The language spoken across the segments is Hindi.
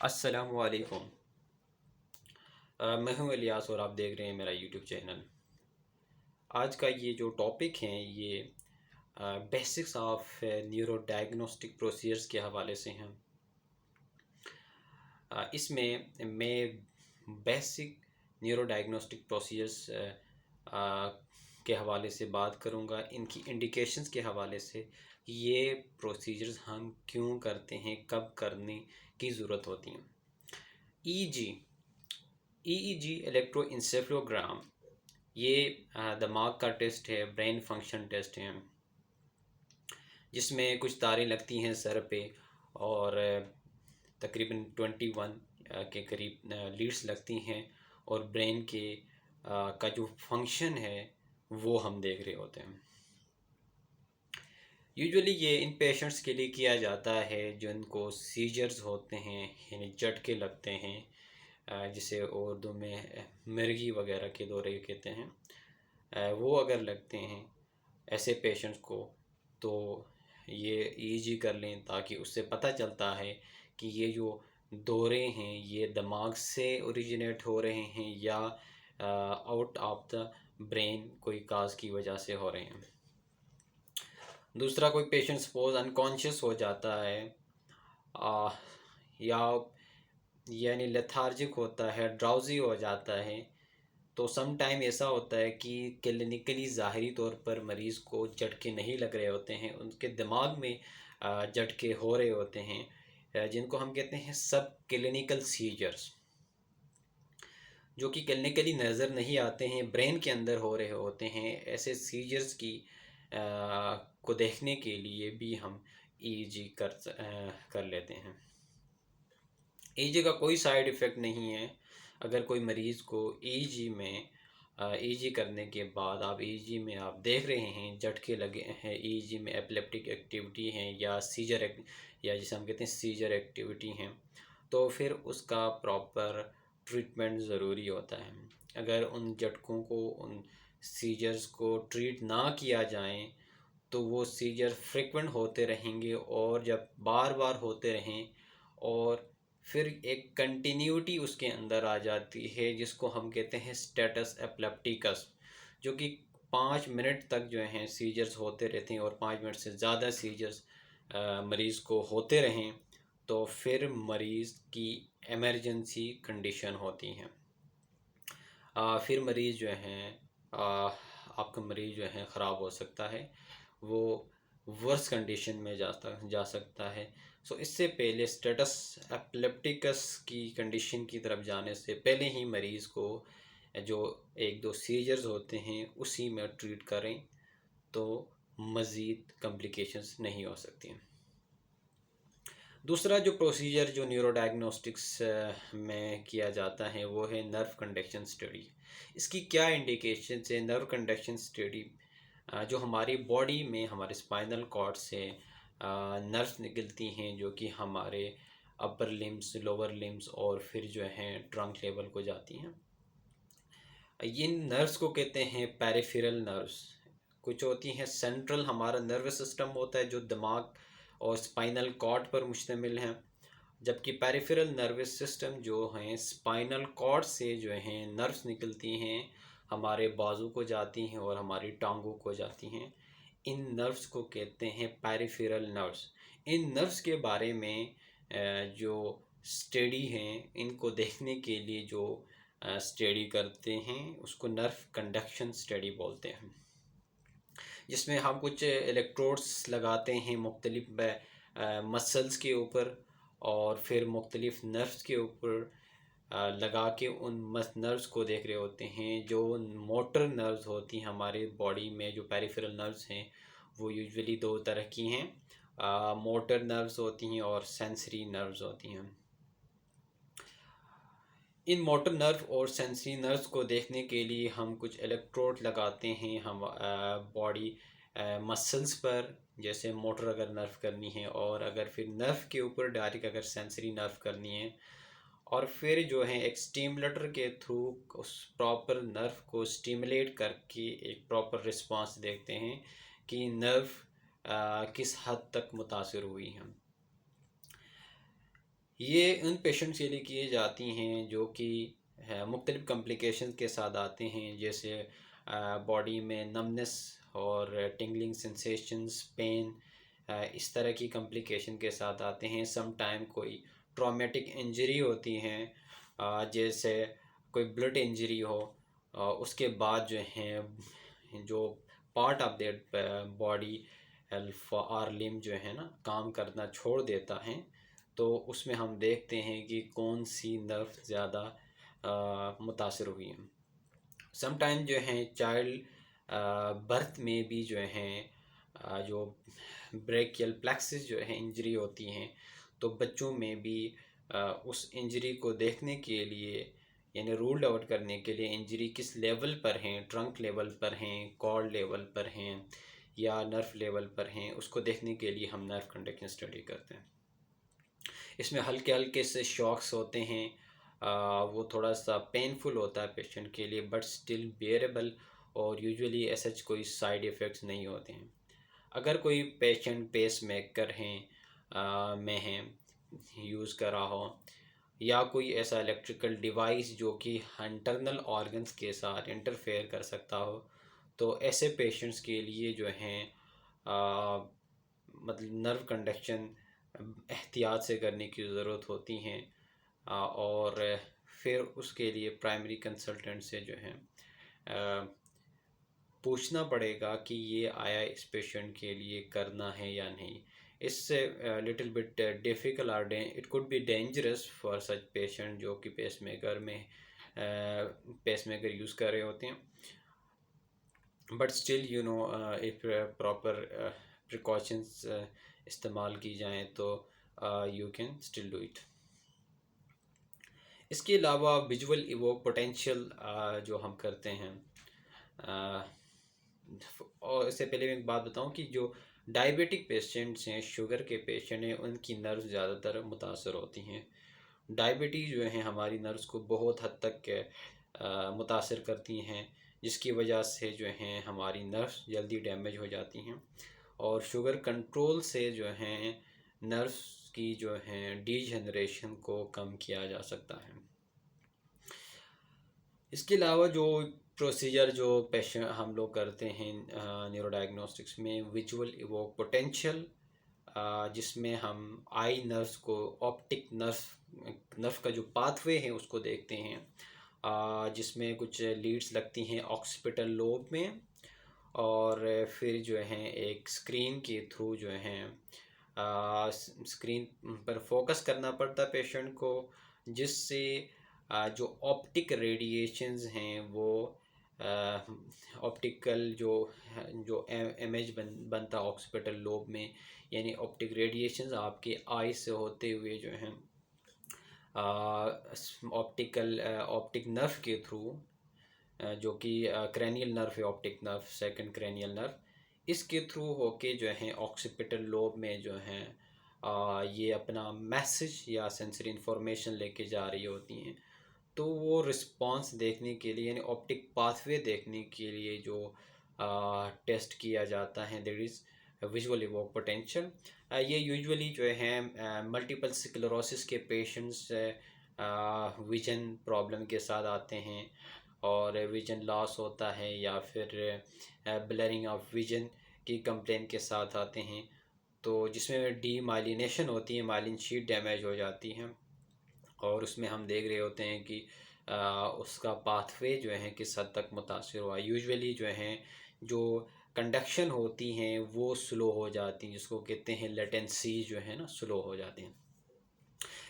अस्सलामुअलैकुम। मैं हूं इलियास और आप देख रहे हैं मेरा यूट्यूब चैनल। आज का ये जो टॉपिक है ये basics of neuro diagnostic procedures के हवाले से हैं। इसमें मैं बेसिक न्यूरो डायग्नोस्टिक प्रोसीजर्स के हवाले से बात करूंगा, इनकी इंडिकेशंस के हवाले से ये प्रोसीजर्स हम क्यों करते हैं, कब करने की ज़रूरत होती है। ईजी ईईजी इलेक्ट्रोइंसेफलोग्राम ये दिमाग का टेस्ट है, ब्रेन फंक्शन टेस्ट है, जिसमें कुछ तारें लगती हैं सर पे और तकरीबन 21 के करीब लीड्स लगती हैं और ब्रेन के का जो फंक्शन है वो हम देख रहे होते हैं। यूजुअली ये इन पेशेंट्स के लिए किया जाता है जिनको सीजर्स होते हैं, यानी झटके लगते हैं, जिसे उर्दू में मिर्गी वगैरह के दौरे कहते हैं। वो अगर लगते हैं ऐसे पेशेंट्स को तो ये ईजी कर लें, ताकि उससे पता चलता है कि ये जो दौरे हैं ये दिमाग से ओरिजिनेट हो रहे हैं या आउट ऑफ द ब्रेन कोई काज की वजह से हो रहे हैं। दूसरा, कोई पेशेंट सपोज अनकॉन्शियस हो जाता है आ, या यानी लेथार्जिक होता है, ड्राउजी हो जाता है, तो सम टाइम ऐसा होता है कि क्लिनिकली ज़ाहरी तौर पर मरीज़ को झटके नहीं लग रहे होते हैं, उनके दिमाग में झटके हो रहे होते हैं, जिनको हम कहते हैं सब क्लिनिकल सीजर्स, जो कि क्लिनिकली नज़र नहीं आते हैं, ब्रेन के अंदर हो रहे होते हैं। ऐसे सीजर्स की को देखने के लिए भी हम ईईजी कर लेते हैं। ईईजी का कोई साइड इफ़ेक्ट नहीं है। अगर कोई मरीज़ को ईईजी में ईईजी करने के बाद आप ईईजी में आप देख रहे हैं झटके लगे हैं, ईईजी में एपिलेप्टिक एक्टिविटी हैं या या जिसे हम कहते हैं सीजर एक्टिविटी हैं, तो फिर उसका प्रॉपर ट्रीटमेंट ज़रूरी होता है। अगर उन झटकों को, उन सीजर्स को ट्रीट ना किया जाए तो वो सीजर फ्रिक्वेंट होते रहेंगे, और जब बार बार होते रहें और फिर एक कंटिन्यूटी उसके अंदर आ जाती है, जिसको हम कहते हैं स्टेटस एपिलेप्टिकस, जो कि 5 मिनट तक जो हैं सीजर्स होते रहते हैं और 5 मिनट से ज़्यादा सीजर्स मरीज़ को होते रहें तो फिर मरीज़ की एमरजेंसी कंडीशन होती हैं। फिर मरीज़ जो हैं आपका मरीज़ जो है ख़राब हो सकता है, वो वर्स कंडीशन में जा सकता है। सो इससे पहले स्टेटस एपिलेप्टिकस की कंडीशन की तरफ जाने से पहले ही मरीज़ को जो एक दो सीजर्स होते हैं उसी में ट्रीट करें, तो मज़ीद कॉम्प्लिकेशंस नहीं हो सकती हैं। दूसरा जो प्रोसीजर जो न्यूरो डायग्नोस्टिक्स में किया जाता है वो है नर्व कंडक्शन स्टडी। इसकी क्या इंडिकेशन है? नर्व कंडक्शन स्टडी जो हमारी बॉडी में हमारे स्पाइनल कॉर्ड से नर्व्स निकलती हैं, जो कि हमारे अपर लिम्स, लोअर लिम्स और फिर जो हैं ट्रंक लेवल को जाती हैं। इन नर्व्स को कहते हैं पेरिफेरल नर्व्स। कुछ होती हैं सेंट्रल, हमारा नर्वस सिस्टम होता है जो दिमाग और स्पाइनल कॉर्ड पर मुश्तमिल है, जबकि पेरिफेरल नर्वस सिस्टम जो हैं स्पाइनल कॉर्ड से जो हैं नर्व्स निकलती हैं, हमारे बाजू को जाती हैं और हमारी टांगों को जाती हैं। इन नर्व्स को कहते हैं पेरिफेरल नर्व्स। इन नर्व्स के बारे में जो स्टडी हैं, इनको देखने के लिए जो स्टडी करते हैं उसको नर्व कंडक्शन स्टडी बोलते हैं, जिसमें हम कुछ इलेक्ट्रोड्स लगाते हैं मुख्तलिफ मसल्स के ऊपर और फिर मुख्तलिफ नर्व्स के ऊपर लगा के उन नर्व्स को देख रहे होते हैं। जो मोटर नर्व्स होती हैं हमारे बॉडी में, जो पेरिफेरल नर्व्स हैं, वो यूजुअली दो तरह की हैं, मोटर नर्व्स होती हैं और सेंसरी नर्व्स होती हैं। इन मोटर नर्व और सेंसरी नर्व्स को देखने के लिए हम कुछ इलेक्ट्रोड लगाते हैं हम बॉडी मसल्स पर, जैसे मोटर अगर नर्व करनी है, और अगर फिर नर्व के ऊपर डायरेक्ट अगर सेंसरी नर्व करनी है, और फिर जो है एक स्टिमुलेटर के थ्रू उस प्रॉपर नर्व को स्टिमुलेट करके एक प्रॉपर रिस्पांस देखते हैं कि नर्व किस हद तक मुतासिर हुई है। ये उन पेशेंट्स के लिए किए जाती हैं जो कि मुख्तलिफ़ कॉम्प्लिकेशन के साथ आते हैं, जैसे बॉडी में नमनेस और टिंगलिंग सेंसेशंस, पेन, इस तरह की कॉम्प्लिकेशन के साथ आते हैं। सम टाइम कोई ट्रॉमेटिक इंजरी होती हैं, जैसे कोई ब्लड इंजरी हो, उसके बाद जो हैं जो पार्ट ऑफ देयर बॉडी और लिम जो है ना काम करना छोड़ देता है, तो उसमें हम देखते हैं कि कौन सी नर्व ज़्यादा मुतासर हुई है। समटाइम जो है चाइल्ड बर्थ में भी जो हैं जो ब्रेकियल प्लेक्सिस जो है इंजरी होती हैं, तो बच्चों में भी उस इंजरी को देखने के लिए, यानी रूल्ड आउट करने के लिए इंजरी किस लेवल पर हैं, ट्रंक लेवल पर हैं, कॉर्ड लेवल पर हैं या नर्व लेवल पर हैं, उसको देखने के लिए हम नर्व कंडक्शन स्टडी करते हैं। इसमें हल्के हल्के से शॉक्स होते हैं, वो थोड़ा सा पेनफुल होता है पेशेंट के लिए, बट स्टिल बेरेबल, और यूजुअली ऐसे कोई साइड इफ़ेक्ट्स नहीं होते हैं। अगर कोई पेशेंट पेस मेकर हैं में हैं यूज़ कर रहा हो, या कोई ऐसा इलेक्ट्रिकल डिवाइस जो कि इंटरनल ऑर्गन्स के साथ इंटरफेयर कर सकता हो, तो ऐसे पेशेंट्स के लिए जो हैं मतलब नर्व कंडक्शन एहतियात से करने की ज़रूरत होती हैं, और फिर उसके लिए प्राइमरी कंसल्टेंट से जो है पूछना पड़ेगा कि ये आया इस पेशेंट के लिए करना है या नहीं। इससे लिटिल बिट डिफ़िकल्ट और it could be dangerous for such patient जो कि पेसमेकर में पेसमेकर यूज़ कर रहे होते हैं, but still you know if proper precautions इस्तेमाल की जाएँ तो you can still do it. इसके अलावा विजुअल इवोक पोटेंशियल जो हम करते हैं, और इससे पहले मैं एक बात बताऊं कि जो डायबिटिक पेशेंट्स हैं, शुगर के पेशेंट हैं, उनकी नर्व्स ज़्यादातर मुतासर होती हैं। डायबिटीज़ जो है हमारी नर्व्स को बहुत हद तक मुतासर करती हैं, जिसकी वजह से जो हैं हमारी नर्व्स जल्दी डैमेज हो जाती हैं, और शुगर कंट्रोल से जो हैं नर्व्स की जो हैं डीजनरेशन को कम किया जा सकता है। इसके अलावा जो प्रोसीजर जो पेशेंट हम लोग करते हैं न्यूरो डायग्नोस्टिक्स में, विजुअल इवोक पोटेंशियल, जिसमें हम आई नर्व्स को, ऑप्टिक नर्व नर्व का जो पाथवे है उसको देखते हैं, जिसमें कुछ लीड्स लगती हैं ऑक्सीपिटल लोब में, और फिर जो है एक स्क्रीन के थ्रू जो है स्क्रीन पर फोकस करना पड़ता पेशेंट को, जिससे जो ऑप्टिक रेडिएशंस हैं वो ऑप्टिकल जो जो इमेज बनता ऑक्सीपिटल लोब में, यानी ऑप्टिक रेडिएशंस आपके आई से होते हुए जो हैं ऑप्टिक नर्व के थ्रू, जो कि क्रैनियल नर्व है, optic nerve second cranial nerve, इसके थ्रू होके जो है ऑक्सीपिटल लोब में जो है ये अपना मैसेज या सेंसरी इंफॉर्मेशन लेके जा रही होती हैं। तो वो रिस्पांस देखने के लिए, यानी ऑप्टिक पाथवे देखने के लिए जो टेस्ट किया जाता है, that is visual evoke potential. ये यूजुअली जो है मल्टीपल स्क्लेरोसिस के पेशेंट्स विजन प्रॉब्लम के साथ आते हैं, और विजन लॉस होता है, या फिर ब्लरिंग ऑफ विजन की कंप्लेन के साथ आते हैं, तो जिसमें डी माइलिनेशन होती है, माइलिन शीट डैमेज हो जाती है, और उसमें हम देख रहे होते हैं कि उसका पाथवे जो है किस हद तक मुतासर हुआ। यूजुअली जो है जो कंडक्शन होती हैं वो स्लो हो जाती हैं, जिसको कहते हैं लेटेंसी जो है ना स्लो हो जाती हैं।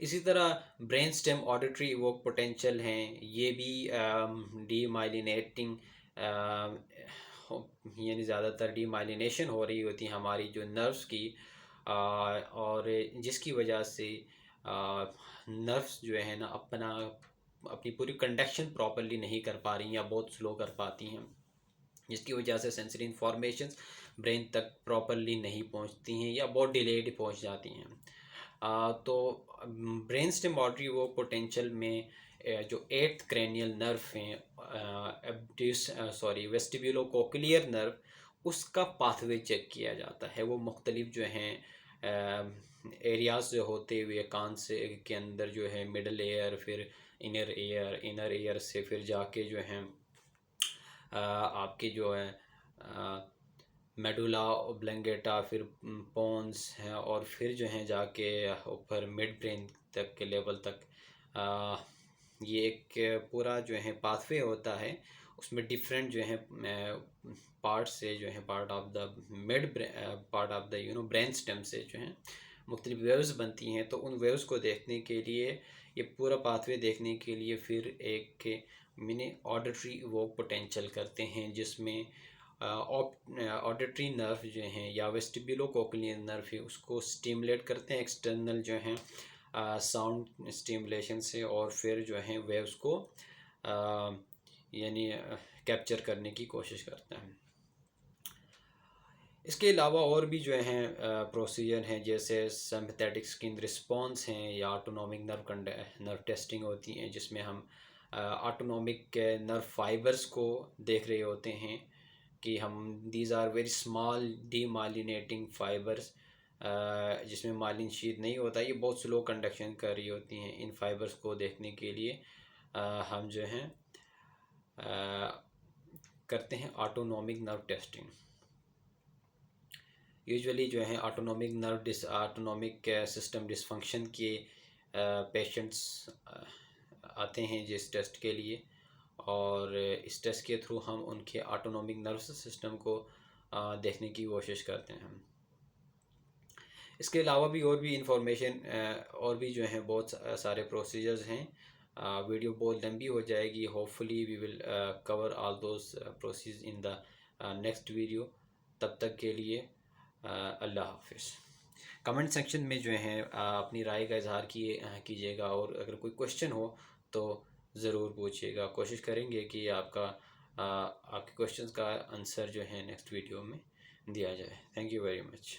इसी तरह brain stem auditory evoke potential हैं, ये भी डीमाइलिनेटिंग, यानी ज़्यादातर डीमाइलिनेशन हो रही होती है हमारी जो नर्व्स की, और जिसकी वजह से नर्व्स जो है ना अपनी पूरी कंडक्शन प्रॉपरली नहीं कर पा रही या बहुत स्लो कर पाती हैं, जिसकी वजह से सेंसरी इंफॉर्मेशन ब्रेन तक प्रॉपरली नहीं पहुंचती हैं या बहुत डिलेड पहुंच जाती हैं। तो ब्रेन स्टेम आर्टरी वो पोटेंशियल में जो एट्थ क्रेनियल नर्व हैं, वेस्टिब्यूलो कोक्लियर नर्व, उसका पाथवे चेक किया जाता है। वो मुख्तलिफ जो हैं एरियाज़ जो होते हुए कान से के अंदर जो है मिडल एयर, फिर इनर एयर से फिर जाके जो है आपके जो है मेडुला ओब्लंगेटा, फिर पोन्स हैं, और फिर जो है जाके ऊपर मिड ब्रेन तक के लेवल तक ये एक पूरा जो है पाथवे होता है। उसमें डिफरेंट जो है पार्ट से जो है part of the mid part of the brain stem से जो है मुख्तलिफ वेव्स बनती हैं। तो उन वेव्स को देखने के लिए, ये पूरा पाथवे देखने के लिए फिर एक मिनी ऑडिटरी वोक पोटेंशियल करते हैं, जिसमें ऑडिटरी नर्व जो हैं या वेस्टिबुलो कोक्लियर नर्व है उसको स्टिमुलेट करते हैं एक्सटर्नल जो हैं साउंड स्टिमुलेशन से, और फिर जो है वेव्स को यानी कैप्चर करने की कोशिश करते हैं। इसके अलावा और भी जो हैं प्रोसीजर हैं, जैसे सिंपैथेटिक स्किन रिस्पॉन्स हैं या ऑटोनॉमिक नर्व टेस्टिंग होती हैं, जिसमें हम ऑटोनॉमिक नर्व फाइबर्स को देख रहे होते हैं कि हम these are very small demyelinating fibres, जिसमें मालिन शीट नहीं होता, ये बहुत स्लो कंडक्शन कर रही होती हैं। इन फाइबर्स को देखने के लिए हम जो हैं करते हैं ऑटोनॉमिक नर्व टेस्टिंग। यूजुअली जो है ऑटोनॉमिक सिस्टम डिसफंक्शन के पेशेंट्स आते हैं जिस टेस्ट के लिए, और इस टेस्ट के थ्रू हम उनके ऑटोनॉमिक नर्वस सिस्टम को देखने की कोशिश करते हैं। इसके अलावा भी और भी इंफॉर्मेशन और भी जो हैं बहुत सारे प्रोसीजर्स हैं। वीडियो बहुत लंबी हो जाएगी। Hopefully we will cover all those procedure in the next video. तब तक के लिए अल्लाह हाफिज़। कमेंट सेक्शन में जो है अपनी राय का इजहार कीजिएगा, और अगर कोई क्वेश्चन हो तो ज़रूर पूछिएगा। कोशिश करेंगे कि आपके क्वेश्चंस का आंसर जो है नेक्स्ट वीडियो में दिया जाए। Thank you very much.